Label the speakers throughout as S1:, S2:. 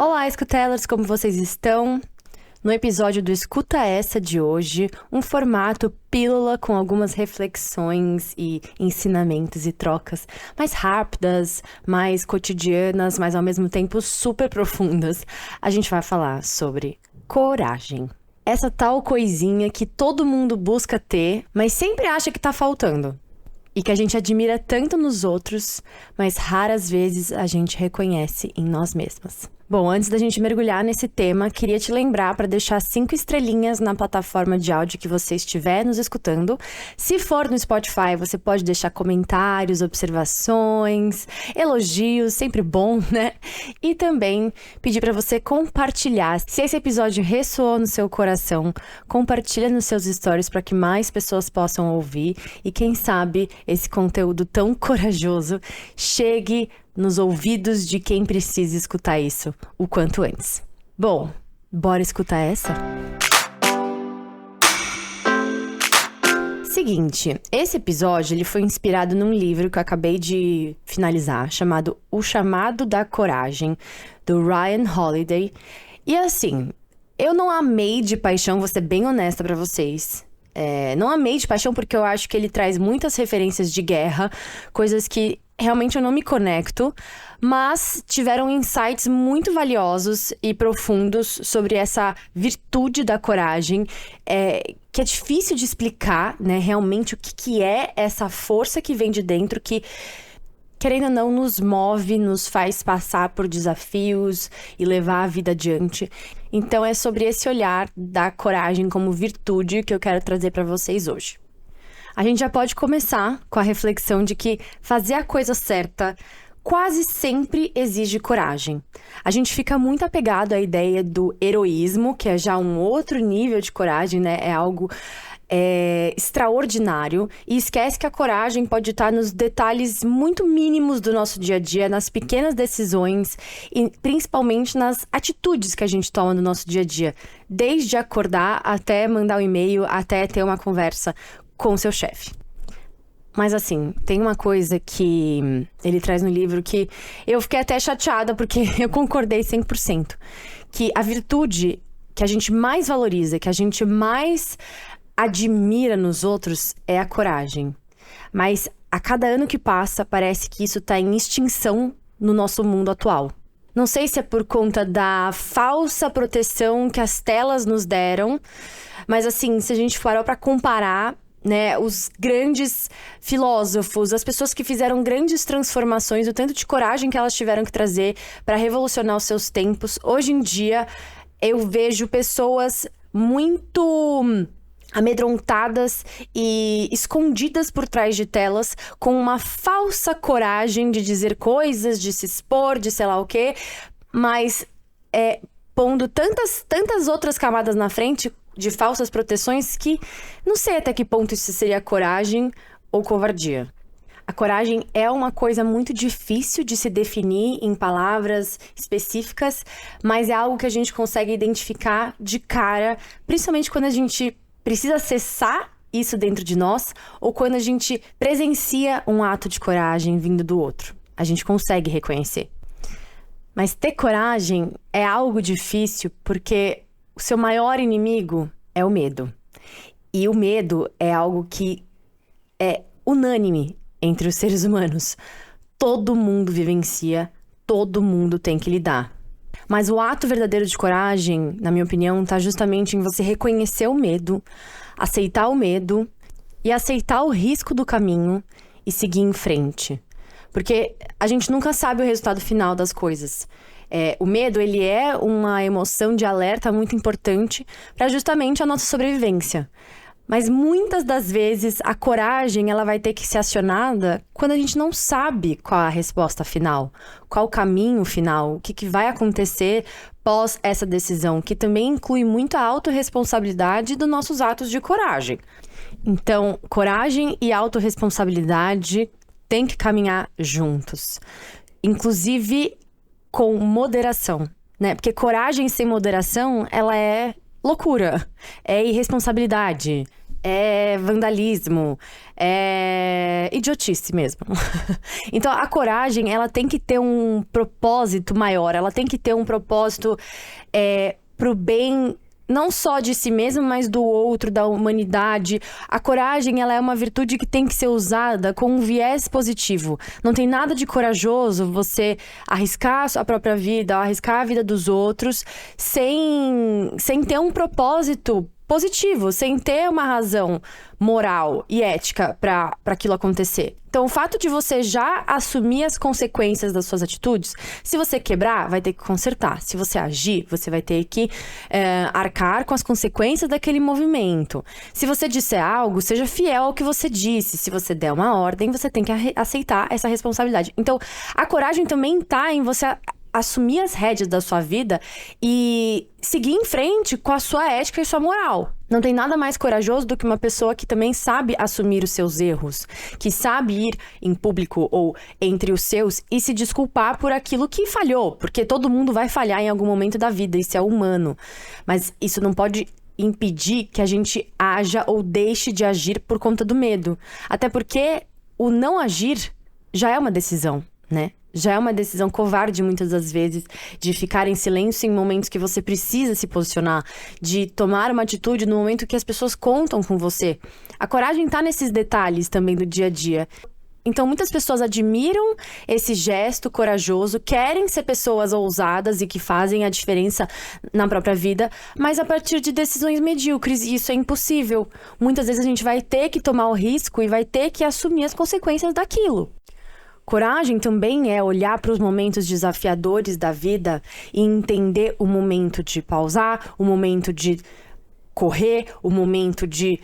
S1: Olá, escutelers, como vocês estão? No episódio do Escuta Essa de hoje, um formato pílula com algumas reflexões e ensinamentos e trocas mais rápidas, mais cotidianas, mas ao mesmo tempo super profundas. A gente vai falar sobre coragem. Essa tal coisinha que todo mundo busca ter, mas sempre acha que tá faltando. E que a gente admira tanto nos outros, mas raras vezes a gente reconhece em nós mesmas. Bom, antes da gente mergulhar nesse tema, queria te lembrar para deixar 5 estrelinhas na plataforma de áudio que você estiver nos escutando. Se for no Spotify, você pode deixar comentários, observações, elogios, sempre bom, né? E também pedir para você compartilhar. Se esse episódio ressoou no seu coração, compartilha nos seus stories para que mais pessoas possam ouvir e quem sabe esse conteúdo tão corajoso chegue nos ouvidos de quem precisa escutar isso o quanto antes. Bom, bora escutar essa? Seguinte, esse episódio ele foi inspirado num livro que eu acabei de finalizar, chamado O Chamado da Coragem, do Ryan Holiday. E assim, eu não amei de paixão, vou ser bem honesta pra vocês. Não amei de paixão porque eu acho que ele traz muitas referências de guerra, coisas que realmente eu não me conecto, mas tiveram insights muito valiosos e profundos sobre essa virtude da coragem, que é difícil de explicar, né, realmente o que é essa força que vem de dentro, que, querendo ou não, nos move, nos faz passar por desafios e levar a vida adiante. Então é sobre esse olhar da coragem como virtude que eu quero trazer para vocês hoje. A gente já pode começar com a reflexão de que fazer a coisa certa quase sempre exige coragem. A gente fica muito apegado à ideia do heroísmo, que é já um outro nível de coragem, né? É algo extraordinário, e esquece que a coragem pode estar nos detalhes muito mínimos do nosso dia a dia, nas pequenas decisões e principalmente nas atitudes que a gente toma no nosso dia a dia, desde acordar até mandar um e-mail, até ter uma conversa com o seu chefe. Mas assim, tem uma coisa que ele traz no livro que eu fiquei até chateada porque eu concordei 100%. Que a virtude que a gente mais valoriza, que a gente mais admira nos outros é a coragem. Mas a cada ano que passa, parece que isso está em extinção no nosso mundo atual. Não sei se é por conta da falsa proteção que as telas nos deram, mas assim, se a gente for para comparar, né, os grandes filósofos, as pessoas que fizeram grandes transformações, o tanto de coragem que elas tiveram que trazer para revolucionar os seus tempos. Hoje em dia, eu vejo pessoas muito amedrontadas e escondidas por trás de telas, com uma falsa coragem de dizer coisas, de se expor, de sei lá o quê, mas pondo tantas outras camadas na frente de falsas proteções que não sei até que ponto isso seria coragem ou covardia. A coragem é uma coisa muito difícil de se definir em palavras específicas, mas é algo que a gente consegue identificar de cara, principalmente quando a gente precisa acessar isso dentro de nós ou quando a gente presencia um ato de coragem vindo do outro. A gente consegue reconhecer. Mas ter coragem é algo difícil porque o seu maior inimigo é o medo. E o medo é algo que é unânime entre os seres humanos. Todo mundo vivencia, todo mundo tem que lidar. Mas o ato verdadeiro de coragem, na minha opinião, está justamente em você reconhecer o medo, aceitar o medo e aceitar o risco do caminho e seguir em frente. Porque a gente nunca sabe o resultado final das coisas. O medo, ele é uma emoção de alerta muito importante para justamente a nossa sobrevivência. Mas muitas das vezes a coragem ela vai ter que ser acionada quando a gente não sabe qual a resposta final, qual o caminho final, o que vai acontecer pós essa decisão, que também inclui muito a autorresponsabilidade dos nossos atos de coragem. Então, coragem e autorresponsabilidade têm que caminhar juntos, inclusive com moderação, né? Porque coragem sem moderação, ela é loucura, é irresponsabilidade, é vandalismo, é idiotice mesmo. Então, a coragem, ela tem que ter um propósito maior, ela tem que ter um propósito pro bem, não só de si mesmo, mas do outro, da humanidade. A coragem, ela é uma virtude que tem que ser usada com um viés positivo. Não tem nada de corajoso você arriscar a sua própria vida, arriscar a vida dos outros, sem ter um propósito positivo, sem ter uma razão moral e ética para aquilo acontecer. Então, o fato de você já assumir as consequências das suas atitudes, se você quebrar, vai ter que consertar. Se você agir, você vai ter que arcar com as consequências daquele movimento. Se você disser algo, seja fiel ao que você disse. Se você der uma ordem, você tem que aceitar essa responsabilidade. Então, a coragem também está em você assumir as rédeas da sua vida e seguir em frente com a sua ética e sua moral. Não tem nada mais corajoso do que uma pessoa que também sabe assumir os seus erros, que sabe ir em público ou entre os seus e se desculpar por aquilo que falhou, porque todo mundo vai falhar em algum momento da vida, isso é humano. Mas isso não pode impedir que a gente haja ou deixe de agir por conta do medo. Até porque o não agir já é uma decisão, né? Já é uma decisão covarde, muitas das vezes, de ficar em silêncio em momentos que você precisa se posicionar, de tomar uma atitude no momento que as pessoas contam com você. A coragem tá nesses detalhes também do dia a dia. Então, muitas pessoas admiram esse gesto corajoso, querem ser pessoas ousadas e que fazem a diferença na própria vida, mas a partir de decisões medíocres, e isso é impossível. Muitas vezes a gente vai ter que tomar o risco e vai ter que assumir as consequências daquilo. Coragem também é olhar para os momentos desafiadores da vida e entender o momento de pausar, o momento de correr, o momento de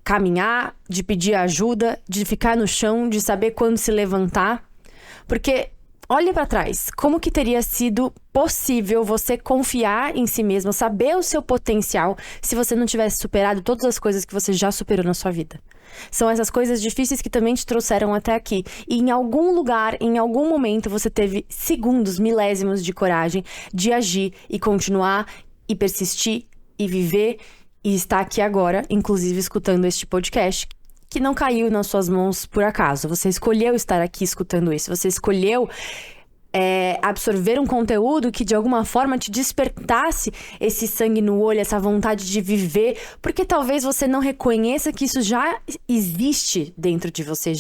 S1: caminhar, de pedir ajuda, de ficar no chão, de saber quando se levantar. Porque olha para trás, como que teria sido possível você confiar em si mesmo, saber o seu potencial, se você não tivesse superado todas as coisas que você já superou na sua vida? São essas coisas difíceis que também te trouxeram até aqui. E em algum lugar, em algum momento, você teve segundos, milésimos de coragem de agir e continuar e persistir e viver e estar aqui agora, inclusive escutando este podcast, que não caiu nas suas mãos por acaso. Você escolheu estar aqui escutando isso. Você escolheu absorver um conteúdo que de alguma forma te despertasse esse sangue no olho, essa vontade de viver, porque talvez você não reconheça que isso já existe dentro de você,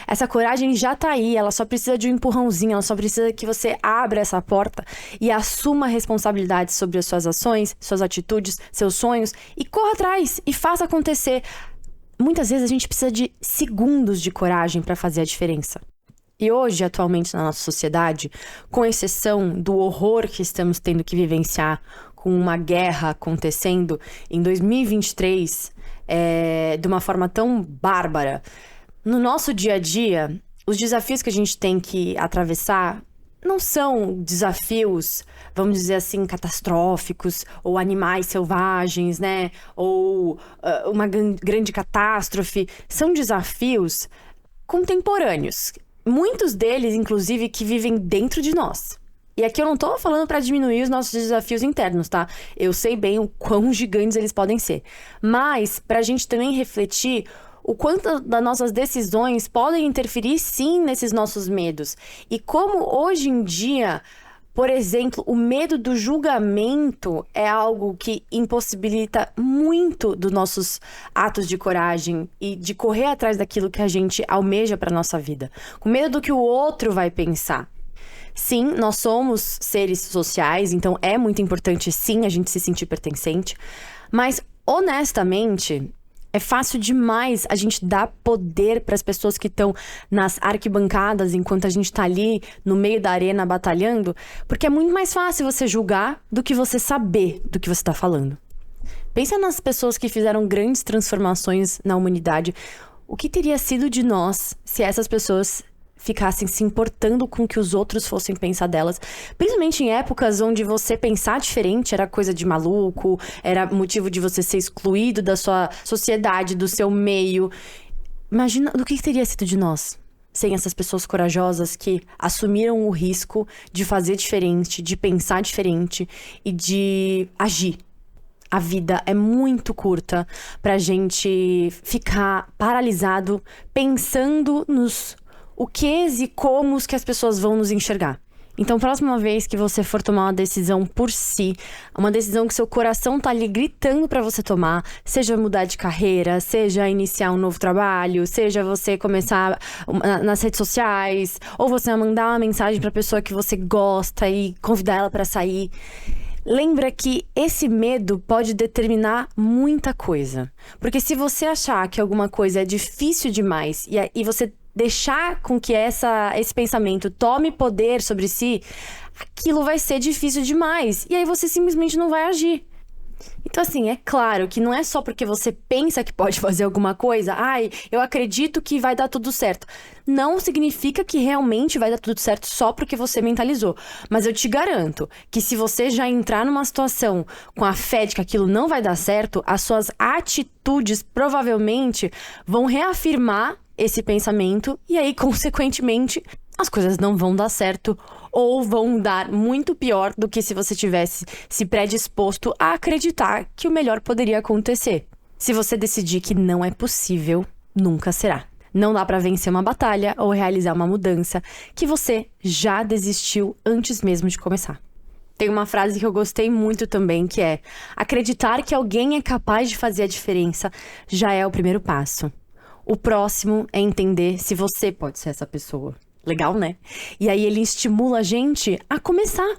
S1: essa coragem já tá aí, ela só precisa de um empurrãozinho, ela só precisa que você abra essa porta e assuma a responsabilidade sobre as suas ações, suas atitudes, seus sonhos e corra atrás e faça acontecer. Muitas vezes a gente precisa de segundos de coragem para fazer a diferença. E hoje, atualmente na nossa sociedade, com exceção do horror que estamos tendo que vivenciar com uma guerra acontecendo em 2023, de uma forma tão bárbara, no nosso dia a dia, os desafios que a gente tem que atravessar não são desafios, vamos dizer assim, catastróficos, ou animais selvagens, né? Ou uma grande catástrofe. São desafios contemporâneos. Muitos deles, inclusive, que vivem dentro de nós. E aqui eu não tô falando para diminuir os nossos desafios internos, tá? Eu sei bem o quão gigantes eles podem ser. Mas, pra gente também refletir o quanto das nossas decisões podem interferir, sim, nesses nossos medos. E como, hoje em dia, por exemplo, o medo do julgamento é algo que impossibilita muito dos nossos atos de coragem e de correr atrás daquilo que a gente almeja para nossa vida. Com medo do que o outro vai pensar. Sim, nós somos seres sociais, então é muito importante, sim, a gente se sentir pertencente. Mas, honestamente, é fácil demais a gente dar poder para as pessoas que estão nas arquibancadas enquanto a gente está ali no meio da arena batalhando, porque é muito mais fácil você julgar do que você saber do que você está falando. Pensa nas pessoas que fizeram grandes transformações na humanidade. O que teria sido de nós se essas pessoas ficassem se importando com o que os outros fossem pensar delas, principalmente em épocas onde você pensar diferente era coisa de maluco, era motivo de você ser excluído da sua sociedade, do seu meio. Imagina o que teria sido de nós sem essas pessoas corajosas que assumiram o risco de fazer diferente, de pensar diferente e de agir. A vida é muito curta pra gente ficar paralisado pensando nos o quês e comos que as pessoas vão nos enxergar. Então, próxima vez que você for tomar uma decisão por si, uma decisão que seu coração tá ali gritando pra você tomar, seja mudar de carreira, seja iniciar um novo trabalho, seja você começar nas redes sociais, ou você mandar uma mensagem pra pessoa que você gosta e convidar ela pra sair. Lembra que esse medo pode determinar muita coisa. Porque se você achar que alguma coisa é difícil demais e você deixar com que esse pensamento tome poder sobre si, aquilo vai ser difícil demais. E aí você simplesmente não vai agir. Então, assim, é claro que não é só porque você pensa que pode fazer alguma coisa, eu acredito que vai dar tudo certo. Não significa que realmente vai dar tudo certo só porque você mentalizou. Mas eu te garanto que se você já entrar numa situação com a fé de que aquilo não vai dar certo, as suas atitudes provavelmente vão reafirmar esse pensamento e aí, consequentemente, as coisas não vão dar certo ou vão dar muito pior do que se você tivesse se predisposto a acreditar que o melhor poderia acontecer. Se você decidir que não é possível, nunca será. Não dá pra vencer uma batalha ou realizar uma mudança que você já desistiu antes mesmo de começar. Tem uma frase que eu gostei muito também, que é: acreditar que alguém é capaz de fazer a diferença já é o primeiro passo. O próximo é entender se você pode ser essa pessoa. Legal, né? E aí ele estimula a gente a começar.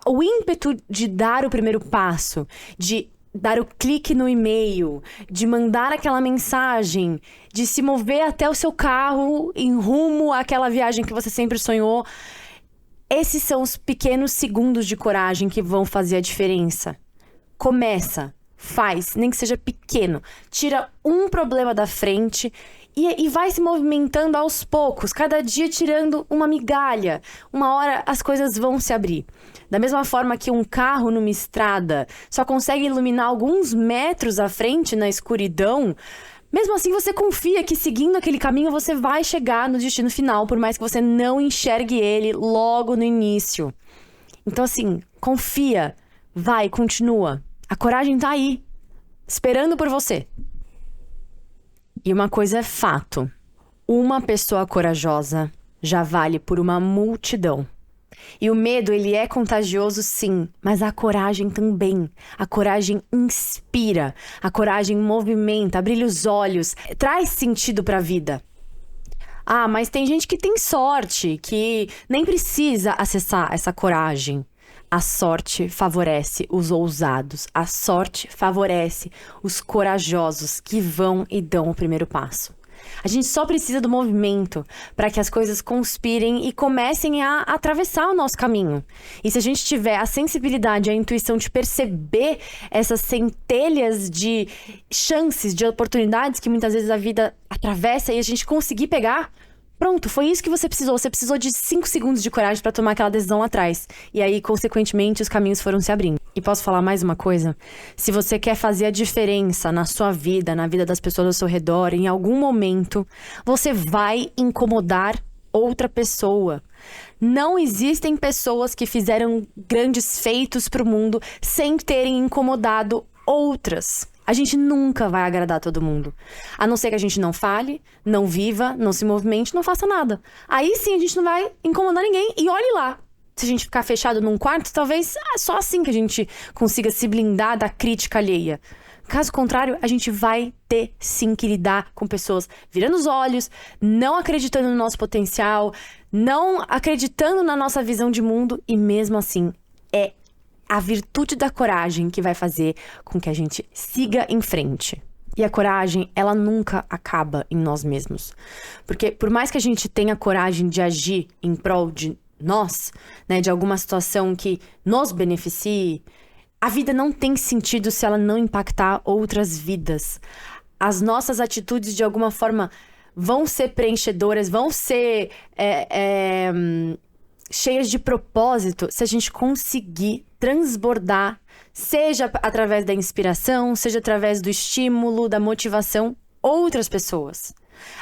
S1: O ímpeto de dar o primeiro passo, de dar o clique no e-mail, de mandar aquela mensagem, de se mover até o seu carro em rumo àquela viagem que você sempre sonhou. Esses são os pequenos segundos de coragem que vão fazer a diferença. Começa. Faz, nem que seja pequeno. Tira um problema da frente e vai se movimentando aos poucos, cada dia tirando uma migalha. Uma hora as coisas vão se abrir. Da mesma forma que um carro numa estrada só consegue iluminar alguns metros à frente na escuridão, mesmo assim você confia que seguindo aquele caminho você vai chegar no destino final, por mais que você não enxergue ele logo no início. Então assim, confia, vai, continua. A coragem tá aí, esperando por você. E uma coisa é fato: uma pessoa corajosa já vale por uma multidão. E o medo, ele é contagioso, sim, mas a coragem também. A coragem inspira, a coragem movimenta, brilha os olhos, traz sentido pra vida. Mas tem gente que tem sorte, que nem precisa acessar essa coragem. A sorte favorece os ousados. A sorte favorece os corajosos que vão e dão o primeiro passo. A gente só precisa do movimento para que as coisas conspirem e comecem a atravessar o nosso caminho. E se a gente tiver a sensibilidade, a intuição de perceber essas centelhas de chances, de oportunidades que muitas vezes a vida atravessa e a gente conseguir pegar, pronto, foi isso que você precisou. Você precisou de 5 segundos de coragem pra tomar aquela decisão lá atrás. E aí, consequentemente, os caminhos foram se abrindo. E posso falar mais uma coisa? Se você quer fazer a diferença na sua vida, na vida das pessoas ao seu redor, em algum momento, você vai incomodar outra pessoa. Não existem pessoas que fizeram grandes feitos pro mundo sem terem incomodado outras. A gente nunca vai agradar todo mundo. A não ser que a gente não fale, não viva, não se movimente, não faça nada. Aí sim a gente não vai incomodar ninguém. E olhe lá. Se a gente ficar fechado num quarto, talvez só assim que a gente consiga se blindar da crítica alheia. Caso contrário, a gente vai ter sim que lidar com pessoas virando os olhos, não acreditando no nosso potencial, não acreditando na nossa visão de mundo. E mesmo assim, é a virtude da coragem que vai fazer com que a gente siga em frente. E a coragem, ela nunca acaba em nós mesmos. Porque por mais que a gente tenha coragem de agir em prol de nós, né, de alguma situação que nos beneficie, a vida não tem sentido se ela não impactar outras vidas. As nossas atitudes, de alguma forma, vão ser preenchedoras, vão ser cheias de propósito se a gente conseguir transbordar, seja através da inspiração, seja através do estímulo, da motivação, outras pessoas.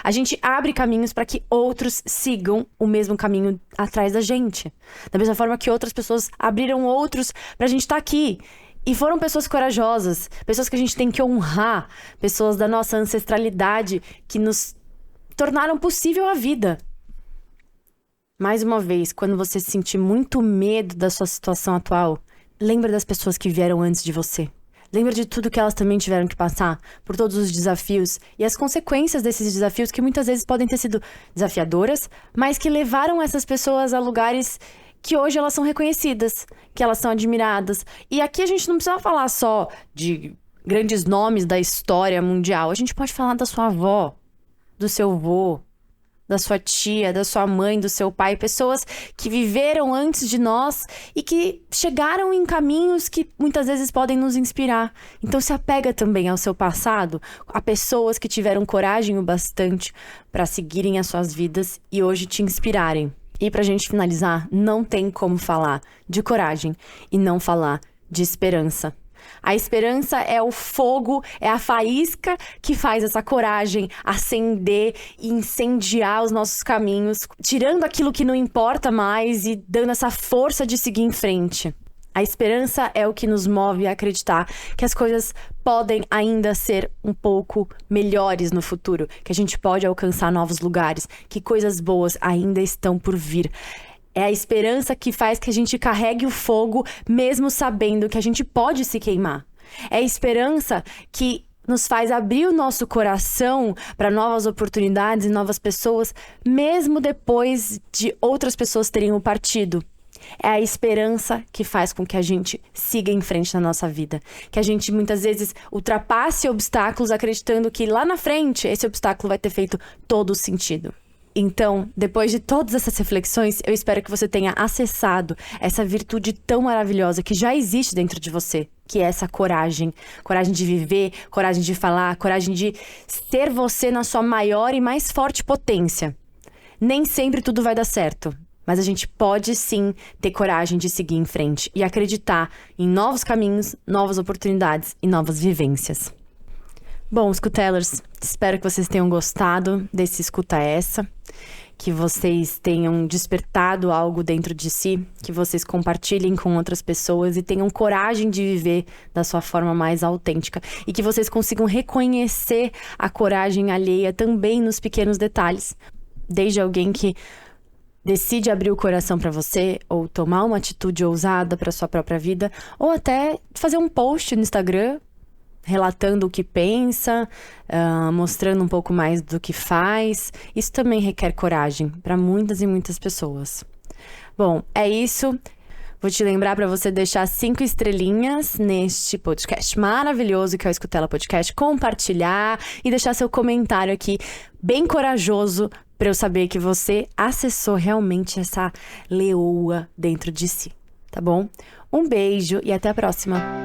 S1: A gente abre caminhos para que outros sigam o mesmo caminho atrás da gente. Da mesma forma que outras pessoas abriram outros pra gente estar aqui. E foram pessoas corajosas, pessoas que a gente tem que honrar, pessoas da nossa ancestralidade que nos tornaram possível a vida. Mais uma vez, quando você sentir muito medo da sua situação atual, lembra das pessoas que vieram antes de você. Lembra de tudo que elas também tiveram que passar, por todos os desafios e as consequências desses desafios que muitas vezes podem ter sido desafiadoras, mas que levaram essas pessoas a lugares que hoje elas são reconhecidas, que elas são admiradas. E aqui a gente não precisa falar só de grandes nomes da história mundial. A gente pode falar da sua avó, do seu avô, da sua tia, da sua mãe, do seu pai. Pessoas que viveram antes de nós e que chegaram em caminhos que muitas vezes podem nos inspirar. Então se apega também ao seu passado, a pessoas que tiveram coragem o bastante para seguirem as suas vidas e hoje te inspirarem. E pra gente finalizar, não tem como falar de coragem e não falar de esperança. A esperança é o fogo, é a faísca que faz essa coragem acender e incendiar os nossos caminhos, tirando aquilo que não importa mais e dando essa força de seguir em frente. A esperança é o que nos move a acreditar que as coisas podem ainda ser um pouco melhores no futuro, que a gente pode alcançar novos lugares, que coisas boas ainda estão por vir. É a esperança que faz que a gente carregue o fogo, mesmo sabendo que a gente pode se queimar. É a esperança que nos faz abrir o nosso coração para novas oportunidades e novas pessoas, mesmo depois de outras pessoas terem partido. É a esperança que faz com que a gente siga em frente na nossa vida. Que a gente muitas vezes ultrapasse obstáculos acreditando que lá na frente esse obstáculo vai ter feito todo o sentido. Então, depois de todas essas reflexões, eu espero que você tenha acessado essa virtude tão maravilhosa que já existe dentro de você, que é essa coragem. Coragem de viver, coragem de falar, coragem de ser você na sua maior e mais forte potência. Nem sempre tudo vai dar certo. Mas a gente pode sim ter coragem de seguir em frente e acreditar em novos caminhos, novas oportunidades e novas vivências. Bom, escutellers, espero que vocês tenham gostado desse Escuta Essa, que vocês tenham despertado algo dentro de si, que vocês compartilhem com outras pessoas e tenham coragem de viver da sua forma mais autêntica e que vocês consigam reconhecer a coragem alheia também nos pequenos detalhes, desde alguém que decide abrir o coração para você, ou tomar uma atitude ousada para sua própria vida, ou até fazer um post no Instagram, relatando o que pensa, mostrando um pouco mais do que faz. Isso também requer coragem para muitas e muitas pessoas. Bom, é isso. Vou te lembrar para você deixar 5 estrelinhas neste podcast maravilhoso que é o Escutela Podcast, compartilhar e deixar seu comentário aqui bem corajoso para eu saber que você acessou realmente essa leoa dentro de si, tá bom? Um beijo e até a próxima!